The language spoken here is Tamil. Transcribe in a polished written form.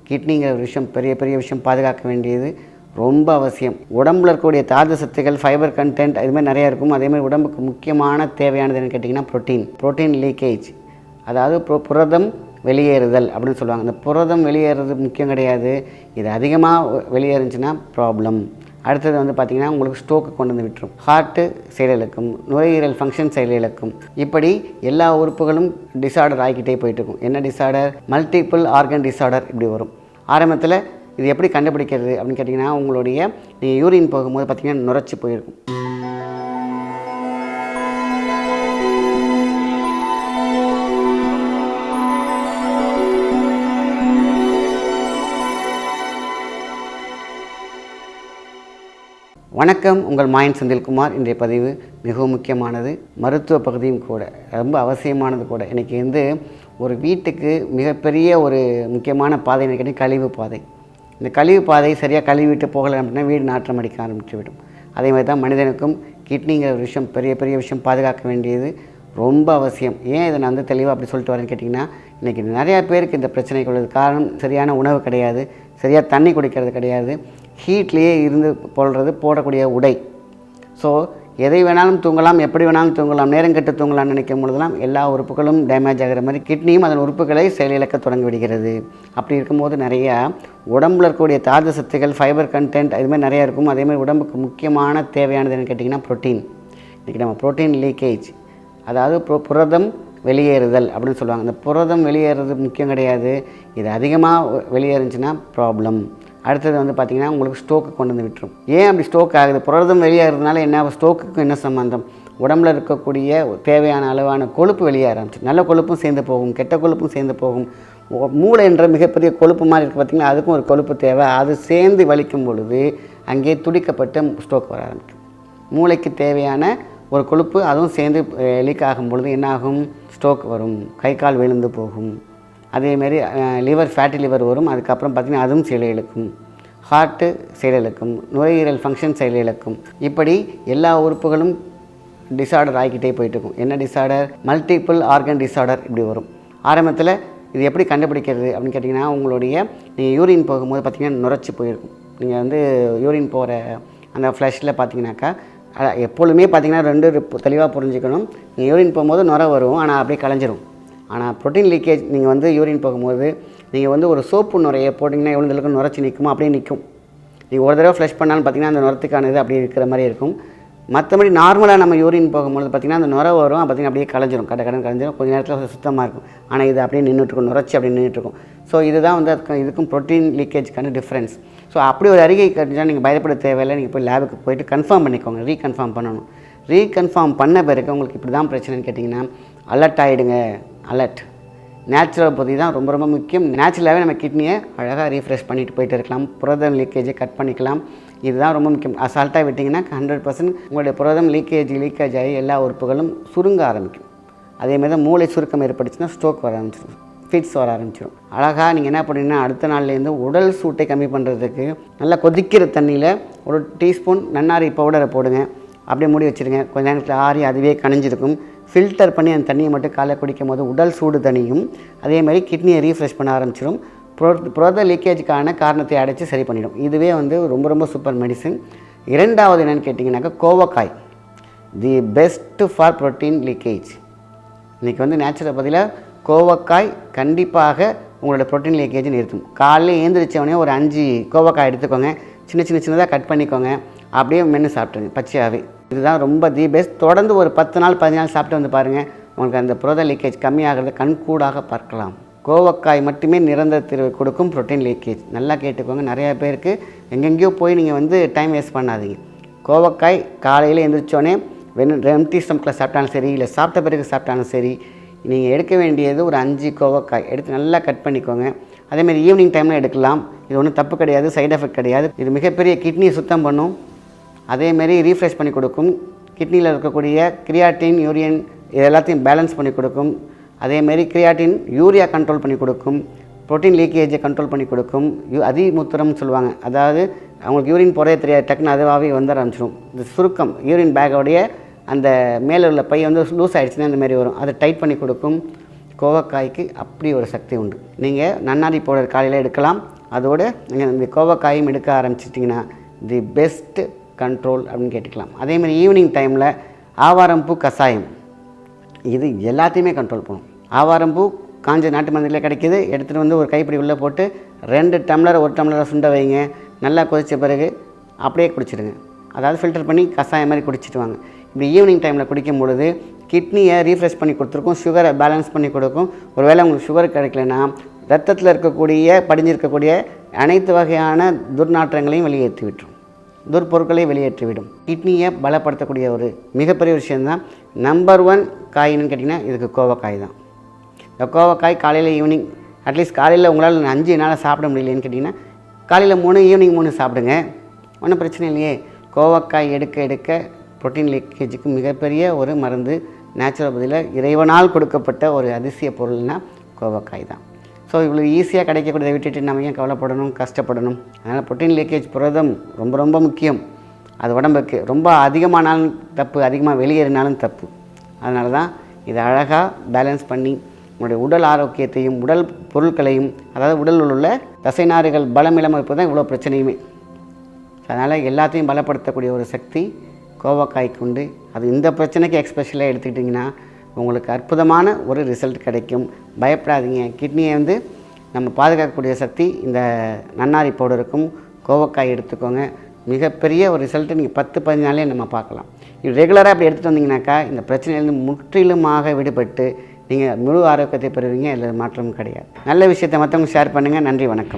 கிட்னிங்கிற ஒரு விஷயம் பெரிய பெரிய விஷயம் பாதுகாக்க வேண்டியது ரொம்ப அவசியம். உடம்புல இருக்கக்கூடிய தாது சத்துக்கள், ஃபைபர் கண்டென்ட் இதுமாதிரி நிறையா இருக்கும். அதேமாதிரி உடம்புக்கு முக்கியமான தேவையானது என்னென்னு கேட்டிங்கன்னா ப்ரோட்டீன் லீக்கேஜ், அதாவது புரதம் வெளியேறுதல் அப்படின்னு சொல்லுவாங்க. இந்த புரதம் வெளியேறது முக்கியம் கிடையாது, இது அதிகமாக வெளியேறுச்சுன்னா ப்ராப்ளம். அடுத்தது வந்து பார்த்திங்கன்னா உங்களுக்கு ஸ்ட்ரோக்கு கொண்டு வந்து விட்டுரும், ஹார்ட்டு செயலிழக்கும், நுரையீரல் ஃபங்க்ஷன் செயலிழக்கும். இப்படி எல்லா உறுப்புகளும் டிஸார்டர் ஆகிக்கிட்டே போயிட்டுருக்கும். என்ன டிஸார்டர்? மல்டிபிள் ஆர்கன் டிஸார்டர் இப்படி வரும். ஆரம்பத்தில் இது எப்படி கண்டுபிடிக்கிறது அப்படின்னு கேட்டிங்கன்னா, உங்களுடைய நீங்கள் யூரின் போகும்போது பார்த்திங்கன்னா நுரைச்சி போயிருக்கும். வணக்கம், உங்கள் மாயன் செந்தில்குமார். இன்றைய பதிவு மிகவும் முக்கியமானது, மருத்துவ பகுதியும் கூட, ரொம்ப அவசியமானது கூட. இன்றைக்கி வந்து ஒரு வீட்டுக்கு மிகப்பெரிய ஒரு முக்கியமான பாதை கேட்டிங்கன்னா கழிவு பாதை. இந்த கழிவு பாதை சரியாக கழுவிட்டு போகலை அப்படின்னா வீடு நாற்றம் அடிக்க ஆரம்பித்து விடும். அதே மாதிரி தான் மனிதனுக்கும் கிட்னிங்கிற ஒரு விஷயம் பெரிய பெரிய விஷயம் பாதுகாக்க வேண்டியது ரொம்ப அவசியம். ஏன் இதை நான் வந்து தெளிவாக அப்படி சொல்லிட்டு வரேன்னு கேட்டிங்கன்னா, இன்றைக்கி நிறையா பேருக்கு இந்த பிரச்சனைக்கு உள்ளது காரணம் சரியான உணவு கிடையாது, சரியாக தண்ணி குடிக்கிறது கிடையாது, ஹீட்லேயே இருந்து போடக்கூடிய உடை. ஸோ எதை வேணாலும் தூங்கலாம், எப்படி வேணாலும் தூங்கலாம், நேரம் கெட்டு தூங்கலாம்னு நினைக்கும் பொழுதெல்லாம் எல்லா உறுப்புகளும் டேமேஜ் ஆகிற மாதிரி கிட்னியும் அதன் உறுப்புகளை செயலிழக்க தொடங்கி விடுகிறது. அப்படி இருக்கும்போது நிறையா உடம்புல இருக்கக்கூடிய தாது சத்துக்கள், ஃபைபர் கண்டென்ட் இதுமாதிரி நிறையா இருக்கும். அதேமாதிரி உடம்புக்கு முக்கியமான தேவையானது என்னென்னு கேட்டிங்கன்னா ப்ரோட்டீன். இன்றைக்கி நம்ம ப்ரோட்டீன் லீக்கேஜ், அதாவது புரதம் வெளியேறுதல் அப்படின்னு சொல்லுவாங்க. இந்த புரதம் வெளியேறது முக்கியம் கிடையாது, இது அதிகமாக வெளியேறுச்சுன்னா ப்ராப்ளம். அடுத்தது வந்து பார்த்திங்கன்னா உங்களுக்கு ஸ்ட்ரோக்கு கொண்டு வந்து விட்டுரும். ஏன் அப்படி ஸ்ட்ரோக் ஆகுது? புரதம் வெளியேறதுனால என்ன, ஸ்ட்ரோக்குக்கும் என்ன சம்மந்தம்? உடம்புல இருக்கக்கூடிய தேவையான அளவான கொழுப்பு வெளியே ஆரம்பிச்சு, நல்ல கொழுப்பும் சேர்ந்து போகும், கெட்ட கொழுப்பும் சேர்ந்து போகும். மூளை என்ற மிகப்பெரிய கொழுப்பு மாதிரி இருக்குது பார்த்திங்கன்னா, அதுக்கும் ஒரு கொழுப்பு தேவை. அது சேர்ந்து வலிக்கும் பொழுது அங்கே துடிக்கப்பட்டு ஸ்ட்ரோக் வர ஆரம்பிக்கும். மூளைக்கு தேவையான ஒரு கொழுப்பு அதுவும் சேர்ந்து லீக் ஆகும் பொழுது என்னாகும்? ஸ்ட்ரோக் வரும், கை கால் விழுந்து போகும். அதேமாரி லிவர், ஃபேட்டி லிவர் வரும். அதுக்கப்புறம் பார்த்திங்கன்னா அதுவும் செயலிழக்கும், ஹார்ட்டு செயலிழக்கும், நுரையீரல் ஃபங்க்ஷன் செயலிழக்கும். இப்படி எல்லா உறுப்புகளும் டிஸார்டர் ஆகிக்கிட்டே போயிட்டுருக்கும். என்ன டிஸார்டர்? மல்டிபிள் ஆர்கன் டிஸார்டர் இப்படி வரும். ஆரம்பத்தில் இது எப்படி கண்டுபிடிக்கிறது அப்படின்னு கேட்டிங்கன்னா, உங்களுடைய நீங்கள் யூரின் போகும்போது பார்த்திங்கன்னா நுரைச்சி போயிருக்கும். நீங்கள் வந்து யூரின் போகிற அந்த ஃப்ளஷில் பார்த்திங்கனாக்கா எப்பொழுதுமே பார்த்திங்கன்னா ரெண்டு தெளிவாக புரிஞ்சுக்கணும். நீங்கள் யூரின் போகும்போது நுரை வரும், ஆனால் அப்படியே கலைஞ்சிரும். ஆனால் ப்ரோட்டீன் லீக்கேஜ் நீங்கள் வந்து யூரின் போகும்போது நீங்கள் வந்து ஒரு சோப்பு நுரையை போட்டிங்கன்னா எவ்வளோ அளவுக்கு நுரைச்சி நிற்குமோ அப்படியே நிற்கும். நீங்கள் ஒரு தடவை ஃப்ளஷ் பண்ணாலும் பார்த்திங்கன்னா அந்த நுரத்துக்கானது அப்படி இருக்கிற மாதிரி இருக்கும். மற்றபடி நார்மலாக நம்ம யூரின் போகும்போது பார்த்திங்கன்னா அந்த நுரை வரும், பார்த்திங்கன்னா அப்படியே கலைஞ்சிரும், கடன் கலைஞ்சிரும், கொஞ்சம் நேரத்தில் சுத்தமாக இருக்கும். ஆனால் இது அப்படியே நின்றுட்டுருக்கும், நுரைச்சி அப்படியே நின்றுட்டுருக்கும். ஸோ இதுதான் வந்து இதுக்கும் ப்ரோட்டீன் லீக்கேஜ்க்கான டிஃப்ரென்ஸ். ஸோ அப்படி ஒரு அறிக்கை கட்டினா நீங்கள் பயப்பட தேவையில்லை. நீங்கள் போய் லேபுக்கு போய்ட்டு கன்ஃபார்ம் பண்ணிக்கோங்க, ரீகன்ஃபார்ம் பண்ணணும். ரீகன்ஃபார்ம் பண்ண பிறகு உங்களுக்கு இப்படி தான் பிரச்சனைன்னு கேட்டிங்கன்னா அலர்ட் ஆகிடுங்க. அலர்ட் நேச்சுரல் பற்றி தான் ரொம்ப ரொம்ப முக்கியம். நேச்சுரலாகவே நம்ம கிட்னியை அழகாக ரீஃப்ரெஷ் பண்ணிட்டு போயிட்டு இருக்கலாம், புரதம் லீக்கேஜை கட் பண்ணிக்கலாம். இதுதான் ரொம்ப முக்கியம். அசால்ட்டாக விட்டிங்கன்னா 100% உங்களுடைய புரதம் லீக்கேஜ் ஆகி எல்லா உறுப்புகளும் சுருங்க ஆரம்பிக்கும். அதேமாதிரி தான் மூளை சுருக்கம் ஏற்பட்டுச்சுன்னா ஸ்ட்ரோக் வர ஆரம்பிச்சிடும், ஃபிட்ஸ் வர ஆரம்பிச்சிடும். அழகாக நீங்கள் என்ன பண்ணிங்கன்னா அடுத்த நாள்லேருந்து உடல் சூட்டை கம்மி பண்ணுறதுக்கு நல்லா கொதிக்கிற தண்ணியில் ஒரு டீஸ்பூன் நன்னாரி பவுடரை போடுங்க, அப்படியே மூடி வச்சுருங்க. கொஞ்ச நேரத்தில் ஆறி அதுவே கணிஞ்சிருக்கும். ஃபில்டர் பண்ணி அந்த தண்ணியை மட்டும் காலை குடிக்கும் போது உடல் சூடு தண்ணியும் அதேமாதிரி கிட்னியை ரீஃப்ரெஷ் பண்ண ஆரம்பிச்சிடும். புரத லீக்கேஜுக்கான காரணத்தை அடைச்சி சரி பண்ணிடும். இதுவே வந்து ரொம்ப ரொம்ப சூப்பர் மெடிசன். இரண்டாவது என்னென்னு கேட்டிங்கனாக்கா கோவக்காய், தி பெஸ்ட்டு ஃபார் ப்ரோட்டீன் லீக்கேஜ். இன்றைக்கி வந்து நேச்சுரல் பதிலாக கோவக்காய் கண்டிப்பாக உங்களோட ப்ரோட்டீன் லீக்கேஜை நிறுத்தும். காலையில் ஏந்திரிச்சவொடனே ஒரு 5 கோவக்காய் எடுத்துக்கோங்க, சின்னதாக கட் பண்ணிக்கோங்க, அப்படியே மென்று சாப்பிட்ருங்க பச்சையாகவே. இதுதான் ரொம்ப தி பெஸ்ட். தொடர்ந்து ஒரு 10 நாள் 15 நாள் சாப்பிட்டு வந்து பாருங்கள், உங்களுக்கு அந்த புரத லீக்கேஜ் கம்மியாகிறத கண்கூடாக பார்க்கலாம். கோவக்காய் மட்டுமே நிரந்தர தீர்வை கொடுக்கும் ப்ரோட்டீன் லீக்கேஜ். நல்லா கேட்டுக்கோங்க. நிறையா பேருக்கு எங்கெங்கேயோ போய் நீங்கள் வந்து டைம் வேஸ்ட் பண்ணாதீங்க. கோவக்காய் காலையில் எழுந்திரிச்சோடனே எம்டி ஸ்டமக்கில் சாப்பிட்டாலும் சரி, இல்லை சாப்பிட்ட பிறகு சாப்பிட்டாலும் சரி, நீங்கள் எடுக்க வேண்டியது ஒரு 5 கோவக்காய் எடுத்து நல்லா கட் பண்ணிக்கோங்க. அதேமாதிரி ஈவினிங் டைமில் எடுக்கலாம். இது ஒன்றும் தப்பு கிடையாது, சைட் எஃபெக்ட் கிடையாது. இது மிகப்பெரிய கிட்னியை சுத்தம் பண்ணும், அதேமாரி ரீஃப்ரெஷ் பண்ணி கொடுக்கும். கிட்னியில் இருக்கக்கூடிய கிரியாட்டின், யூரியன் இது எல்லாத்தையும் பேலன்ஸ் பண்ணி கொடுக்கும். அதேமாரி கிரியாட்டின் யூரியா கண்ட்ரோல் பண்ணி கொடுக்கும், ப்ரோட்டீன் லீக்கேஜை கண்ட்ரோல் பண்ணி கொடுக்கும். அதிமூத்திரம்னு சொல்லுவாங்க, அதாவது அவங்களுக்கு யூரின் போகிறதே தெரியாது, டக்குன்னு அதுவாகவே வந்து ஆரம்பிச்சிடும். இந்த சுருக்கம் யூரின் பேக்கோடைய அந்த மேலே உள்ள பை வந்து லூஸ் ஆகிடுச்சுன்னா அந்த மாதிரி வரும், அதை டைட் பண்ணி கொடுக்கும். கோவக்காய்க்கு அப்படி ஒரு சக்தி உண்டு. நீங்கள் நன்னாரி பவுடர் காலையில் எடுக்கலாம். அதோடு நீங்கள் இந்த கோவக்காயும் எடுக்க ஆரம்பிச்சிட்டிங்கன்னா தி பெஸ்ட்டு கண்ட்ரோல் அப்படின்னு கேட்டுக்கலாம். அதேமாதிரி ஈவினிங் டைமில் ஆவாரம்பூ கஷாயம், இது எல்லாத்தையுமே கண்ட்ரோல் பண்ணும். ஆவாரம்பூ காஞ்ச நாட்டு மருந்துகளில் கிடைக்கிது. எடுத்துகிட்டு வந்து ஒரு கைப்பிடி உள்ளே போட்டு 2 டம்ளர் 1 டம்ளரை சுண்ட வைங்க. நல்லா கொதித்த பிறகு அப்படியே குடிச்சிடுங்க. அதாவது ஃபில்டர் பண்ணி கஷாயம் மாதிரி குடிச்சிட்டு வாங்க. இப்படி ஈவினிங் டைமில் குடிக்கும் பொழுது கிட்னியை ரீஃப்ரெஷ் பண்ணி கொடுத்துருக்கும், சுகரை பேலன்ஸ் பண்ணி கொடுக்கும். ஒருவேளை உங்களுக்கு சுகர் கிடைக்கலன்னா ரத்தத்தில் இருக்கக்கூடிய படிஞ்சிருக்கக்கூடிய அனைத்து வகையான துர்நாற்றங்களையும் வெளியேற்றி விட்டுரும், துர்பொருட்களையும் வெளியேற்றிவிடும். கிட்னியை பலப்படுத்தக்கூடிய ஒரு மிகப்பெரிய விஷயந்தான். நம்பர் 1 காயின்னு கேட்டிங்கன்னா இதுக்கு கோவக்காய் தான். இந்த கோவக்காய் காலையில் ஈவினிங், அட்லீஸ்ட் காலையில் உங்களால் 5 நாளாக சாப்பிட முடியலன்னு கேட்டிங்கன்னா காலையில் 3 ஈவினிங் 3 சாப்பிடுங்க, ஒன்றும் பிரச்சனை இல்லையே. கோவக்காய் எடுக்க எடுக்க புரோட்டீன் லீக்கேஜுக்கு மிகப்பெரிய ஒரு மருந்து. நேச்சுரோபதியில் இறைவனால் கொடுக்கப்பட்ட ஒரு அதிசய பொருள்னால் கோவக்காய் தான். ஸோ இவ்வளோ ஈஸியாக கிடைக்கக்கூடியதை விட்டுட்டு நம்ம ஏன் கவலைப்படணும், கஷ்டப்படணும்? அதனால் புரோட்டீன் லீக்கேஜ் புரதம் ரொம்ப ரொம்ப முக்கியம். அது உடம்புக்கு ரொம்ப அதிகமானாலும் தப்பு, அதிகமாக வெளியேறினாலும் தப்பு. அதனால தான் இதை அழகாக பேலன்ஸ் பண்ணி உங்களுடைய உடல் ஆரோக்கியத்தையும் உடல் பொருட்களையும், அதாவது உடலில் உள்ள தசைநாறுகள் பலமில்லாமல் இருப்பது தான் இவ்வளோ பிரச்சனையுமே. அதனால் எல்லாத்தையும் பலப்படுத்தக்கூடிய ஒரு சக்தி கோவக்காய்க்கு உண்டு. அது இந்த பிரச்சனைக்கு எக்ஸ்பெஷலாக எடுத்துக்கிட்டிங்கன்னா உங்களுக்கு அற்புதமான ஒரு ரிசல்ட் கிடைக்கும். பயப்படாதீங்க. கிட்னியை நம்ம பாதுகாக்கக்கூடிய சக்தி இந்த நன்னாரி பவுடருக்கும். கோவக்காய் எடுத்துக்கோங்க. மிகப்பெரிய ஒரு ரிசல்ட்டு நீங்கள் 10-15 நாளே நம்ம பார்க்கலாம். இது ரெகுலராக அப்படி எடுத்துகிட்டு வந்தீங்கன்னாக்கா இந்த பிரச்சனையிலேருந்து முற்றிலுமாக விடுபட்டு நீங்கள் முழு ஆரோக்கியத்தை பெறுவீங்க. அதில் மாற்றமும் கிடையாது. நல்ல விஷயத்தை மற்றவங்க ஷேர் பண்ணுங்கள். நன்றி, வணக்கம்.